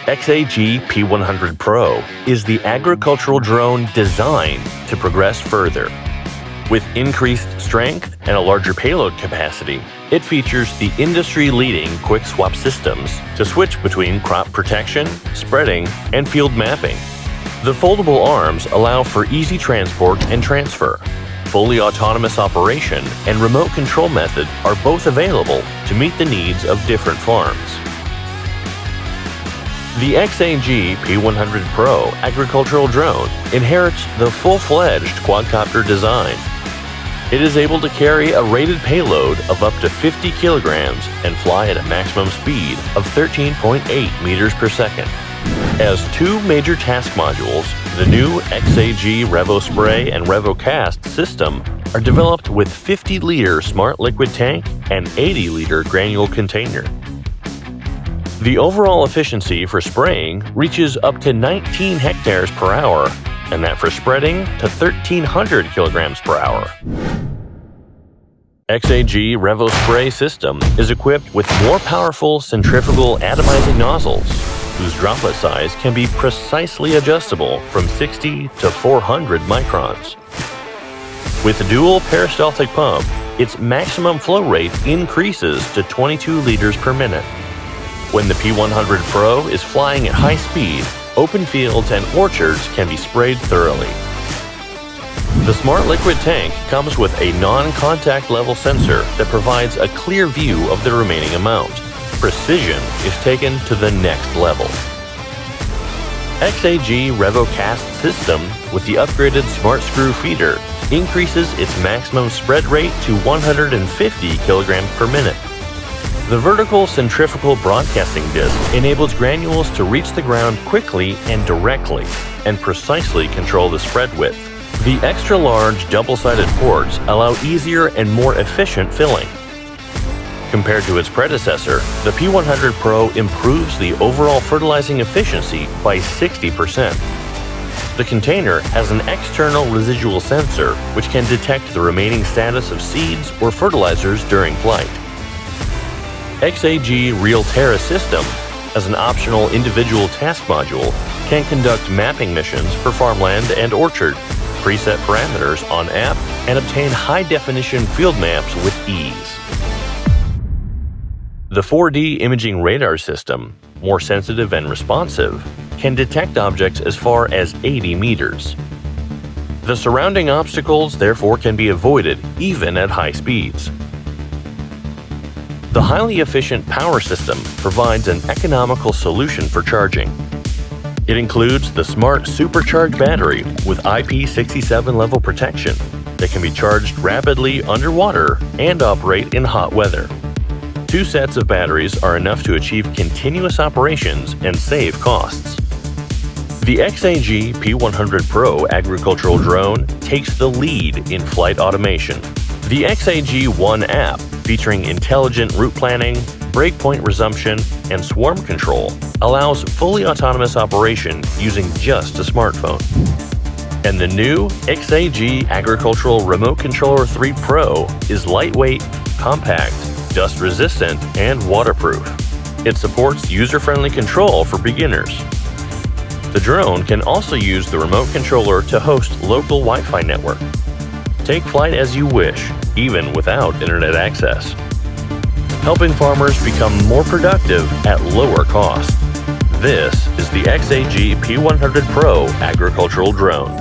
XAG P100 Pro is the agricultural drone designed to progress further. With increased strength and a larger payload capacity, it features the industry-leading quick swap systems to switch between crop protection, spreading, and field mapping. The foldable arms allow for easy transport and transfer. Fully autonomous operation and remote control method are both available to meet the needs of different farms. The XAG P100 Pro agricultural drone inherits the full-fledged quadcopter design. It is able to carry a rated payload of up to 50 kilograms and fly at a maximum speed of 13.8 meters per second. As two major task modules, the new XAG RevoSpray and RevoCast system are developed with 50-liter smart liquid tank and 80-liter granule container. The overall efficiency for spraying reaches up to 19 hectares per hour, and that for spreading to 1,300 kilograms per hour. XAG RevoSpray system is equipped with more powerful centrifugal atomizing nozzles, whose droplet size can be precisely adjustable from 60 to 400 microns. With a dual peristaltic pump, its maximum flow rate increases to 22 liters per minute. When the P100 Pro is flying at high speed, open fields and orchards can be sprayed thoroughly. The smart liquid tank comes with a non-contact level sensor that provides a clear view of the remaining amount. Precision is taken to the next level. XAG RevoCast system with the upgraded smart screw feeder increases its maximum spread rate to 150 kilograms per minute. The vertical centrifugal broadcasting disc enables granules to reach the ground quickly and directly, and precisely control the spread width. The extra-large double-sided ports allow easier and more efficient filling. Compared to its predecessor, the P100 Pro improves the overall fertilizing efficiency by 60%. The container has an external residual sensor which can detect the remaining status of seeds or fertilizers during flight. XAG RealTerra system, as an optional individual task module, can conduct mapping missions for farmland and orchard, preset parameters on app, and obtain high-definition field maps with ease. The 4D imaging radar system, more sensitive and responsive, can detect objects as far as 80 meters. The surrounding obstacles therefore can be avoided even at high speeds. The highly efficient power system provides an economical solution for charging. It includes the smart supercharged battery with IP67 level protection that can be charged rapidly underwater and operate in hot weather. 2 sets of batteries are enough to achieve continuous operations and save costs. The XAG P100 Pro agricultural drone takes the lead in flight automation. The XAG One app, featuring intelligent route planning, breakpoint resumption, and swarm control, allows fully autonomous operation using just a smartphone. And the new XAG Agricultural Remote Controller 3 Pro is lightweight, compact, dust-resistant, and waterproof. It supports user-friendly control for beginners. The drone can also use the remote controller to host local Wi-Fi network. Take flight as you wish, even without internet access, helping farmers become more productive at lower cost. This is the XAG P100 Pro agricultural drone.